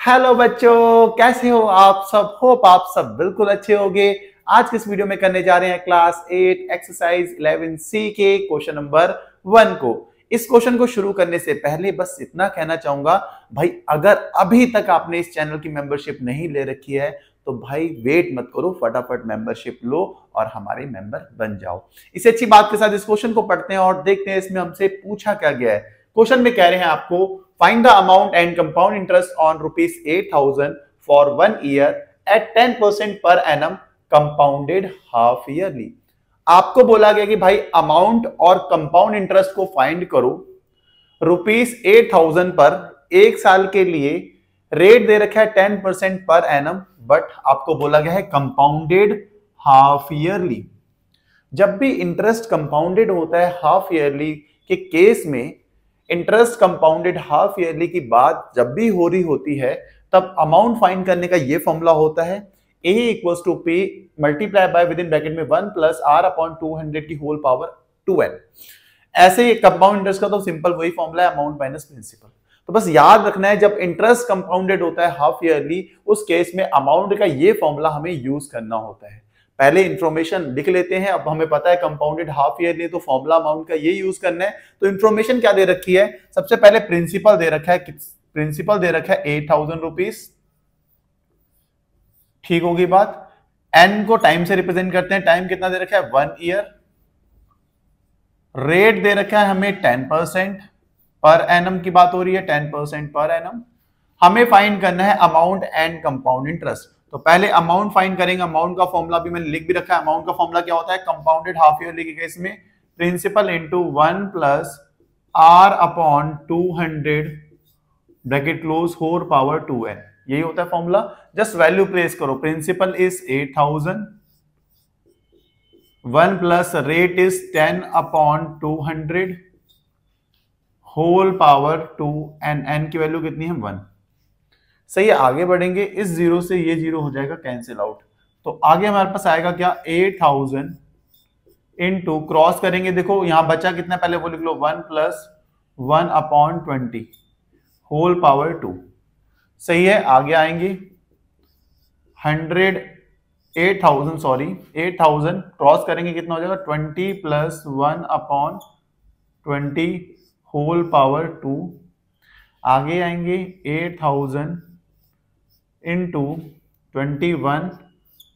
Hello बच्चों, कैसे हो आप सब। होप आप सब बिल्कुल अच्छे होंगे। आज के इस वीडियो में करने जा रहे हैं क्लास 8 एक्सरसाइज 11C के क्वेश्चन नंबर 1 को। इस क्वेश्चन को शुरू करने से पहले बस इतना कहना चाहूंगा, भाई अगर अभी तक आपने इस चैनल की मेंबरशिप नहीं ले रखी है तो भाई वेट मत करो, फटाफट मेंबरशिप लो और हमारे मेंबर बन जाओ। इस अच्छी बात के साथ इस क्वेश्चन को पढ़ते हैं और देखते हैं इसमें हमसे पूछा क्या गया है। क्वेश्चन में कह रहे हैं आपको find the amount and compound interest on rupees 8,000 for 1 year at 10% per annum compounded half yearly। आपको बोला गया कि भाई अमाउंट और कंपाउंड इंटरेस्ट को फाइंड करो रुपीस 8,000 पर एक साल के लिए। रेट दे रखा है 10% पर एनम, बट आपको बोला गया है कंपाउंडेड हाफ ईयरली। जब भी इंटरेस्ट कंपाउंडेड होता है हाफ ईयरली के केस में, इंटरेस्ट कंपाउंडेड हाफ ईयरली की बात जब भी हो रही होती है तब अमाउंट फाइंड करने का ये फॉर्मूला होता है A equals to P multiply by with in bracket में 1 प्लस R अपॉन 200 की होल पावर 2n। ऐसे ही कंपाउंड इंटरेस्ट का तो सिंपल वही फॉर्मूला है, अमाउंट माइनस प्रिंसिपल। तो बस याद रखना है जब इंटरेस्ट कंपाउंडेड होता है हाफ ईयरली उस केस में अमाउंट का ये फॉर्मूला हमें यूज करना होता है। पहले इंफॉर्मेशन लिख लेते हैं। अब हमें पता है कंपाउंडेड हाफ ईयरली तो फॉर्मूला अमाउंट का ये यूज करना है। तो इंफॉर्मेशन क्या दे रखी है, सबसे पहले प्रिंसिपल दे रखा है। प्रिंसिपल दे रखा है 8,000 रुपीज, ठीक होगी बात। एन को टाइम से रिप्रेजेंट करते हैं, टाइम कितना दे रखा है 1 ईयर। रेट दे रखा है हमें 10% पर एनम की बात हो रही है, 10% पर एनम। हमें फाइंड करना है अमाउंट एंड कंपाउंड इंटरेस्ट। तो पहले अमाउंट फाइंड करेंगे। अमाउंट का फॉर्मूला भी मैंने लिख भी रखा है। अमाउंट का फॉर्मूला क्या होता है, कंपाउंडेड हाफ ईयरली के केस में principal into 1 plus R upon 200 bracket close whole power 2n। यही होता है फॉर्मूला। जस्ट वैल्यू प्लेस करो। Principal is 8,000, 1 plus rate is 10 upon 200 whole power 2 and n की वैल्यू कितनी है 1। सही है, आगे बढ़ेंगे। इस जीरो से ये जीरो हो जाएगा कैंसिल आउट। तो आगे हमारे पास आएगा क्या 8,000 इनटू क्रॉस करेंगे। देखो यहां बचा कितना, पहले वो लिख लो 1 प्लस 1 अपॉन 20 होल पावर 2। सही है, आगे आएंगे 8,000 क्रॉस करेंगे कितना हो जाएगा 20 प्लस 1 अपॉन 20 होल पावर 2। आगे आएंगे 8,000 इनटू 21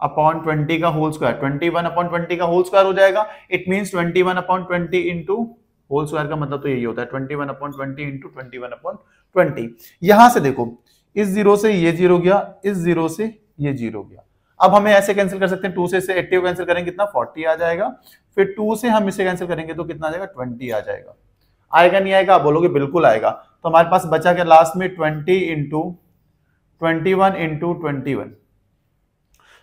अपॉन 20 का होल स्क्वायर। 21 अपॉन 20 का होल स्क्वायर हो जाएगा। It means 21 upon 20 into whole square का मतलब तो यही होता है 21 अपॉन 20 इंटू 21 अपॉन 20। यहां से देखो इस जीरो से ये जीरो गया, इस जीरो से ये जीरो गया। अब हमें ऐसे कैंसिल कर सकते हैं, 2 से 80 को कैंसिल करेंगे कितना 40 आ जाएगा। फिर 2 से हम इसे कैंसिल करेंगे तो कितना आ जाएगा 20 आ जाएगा। आएगा नहीं आएगा, बोलोगे बिल्कुल आएगा। तो हमारे पास बचा क्या लास्ट में 20 इंटू 21 इंटू 21।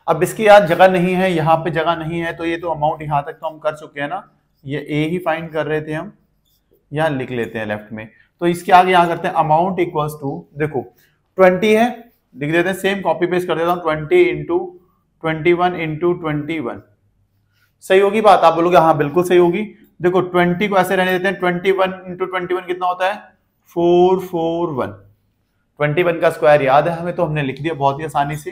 अब इसकी यार जगह नहीं है, यहाँ पे जगह नहीं है, तो ये तो अमाउंट यहाँ तक तो हम कर चुके हैं ना। ये ए ही फाइंड कर रहे थे हम, यहाँ लिख लेते हैं लेफ्ट में। तो इसके आगे यहाँ करते हैं अमाउंट इक्वल्स टू, देखो 20 है, लिख देते हैं सेम कॉपी पेस्ट कर देता हूँ 20 इंटू 21 इंटू 21। सही होगी बात, आप बोलोगे हाँ बिल्कुल सही होगी। देखो 20 को ऐसे रहने देते हैं, 21 इंटू 21 कितना होता है 441। 21 का स्क्वायर याद है हमें, तो हमने लिख दिया बहुत ही आसानी से।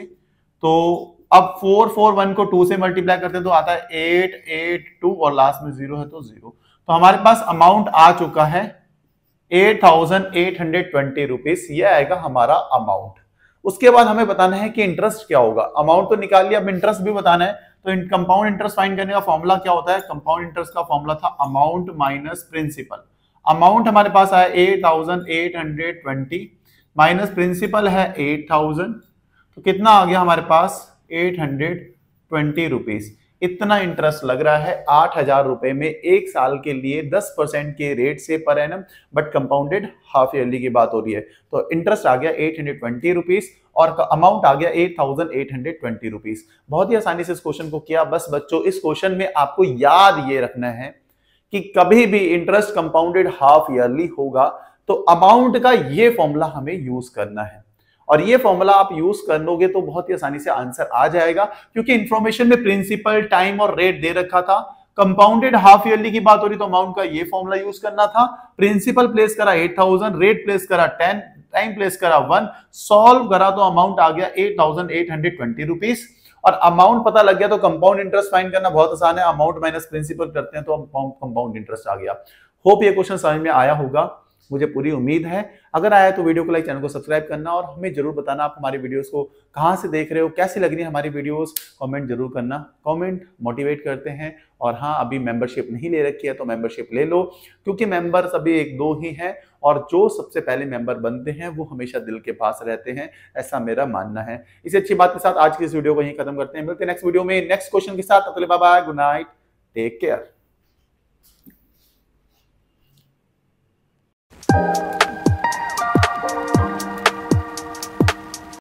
तो अब 441 को 2 से मल्टीप्लाई करते हैं तो आता है 882 और लास्ट में 0 है तो 0। तो हमारे पास अमाउंट आ चुका है 8,820 रुपीज। ये आएगा हमारा अमाउंट। उसके बाद हमें बताना है कि इंटरेस्ट क्या होगा। अमाउंट तो निकाल लिया, अब इंटरेस्ट भी बताना है। तो कंपाउंड इंटरेस्ट फाइंड करने का फॉर्मूला क्या होता है, कंपाउंड इंटरेस्ट का फॉर्मूला था अमाउंट माइनस प्रिंसिपल। अमाउंट हमारे पास आया 8,820 माइनस प्रिंसिपल है 8,000, तो कितना आ गया हमारे पास 820 रुपीज। इतना इंटरेस्ट लग रहा है 8,000 रुपए में एक साल के लिए 10% के रेट से per annum, but compounded half yearly की बात हो रही है। तो इंटरेस्ट आ गया 820 रुपीज और अमाउंट आ गया 8,820 रुपीज। बहुत ही आसानी से इस क्वेश्चन को किया। बस बच्चों इस क्वेश्चन में आपको याद ये रखना है कि कभी भी इंटरेस्ट कंपाउंडेड हाफ ईयरली होगा तो अमाउंट का ये फॉर्मूला हमें यूज करना है। और ये फॉर्मूला आप यूज कर लोगे तो बहुत ही आसानी से आंसर आ जाएगा, क्योंकि इंफॉर्मेशन में प्रिंसिपल, टाइम और रेट दे रखा था। कंपाउंडेड हाफ ईयरली की बात हो रही तो अमाउंट का ये फॉर्मूला यूज करना था। प्रिंसिपल प्लेस करा 8,000, रेट प्लेस करा 10, टाइम प्लेस करा 1, सॉल्व करा तो अमाउंट आ गया 8820 रुपीस, और अमाउंट पता लग गया तो कंपाउंड इंटरेस्ट फाइंड करना बहुत आसान है, अमाउंट माइनस प्रिंसिपल करते हैं तो कंपाउंड इंटरेस्ट आ गया। होप ये क्वेश्चन समझ में आया होगा, मुझे पूरी उम्मीद है। अगर आया तो वीडियो को लाइक, चैनल को सब्सक्राइब करना, और हमें जरूर बताना आप हमारी वीडियोस को कहां से देख रहे हो, कैसी लग रही है हमारी वीडियोस, कमेंट जरूर करना। कमेंट मोटिवेट करते हैं। और हाँ, अभी मेंबरशिप नहीं ले रखी है तो मेंबरशिप ले लो, क्योंकि मेंबर्स अभी 1-2 ही हैं, और जो सबसे पहले मेंबर बनते हैं वो हमेशा दिल के पास रहते हैं, ऐसा मेरा मानना है। इसी अच्छी बात के साथ आज की इस वीडियो को यहीं खत्म करते हैं। मिलते हैं नेक्स्ट वीडियो में नेक्स्ट क्वेश्चन के साथ। Bye bye, good night, take care.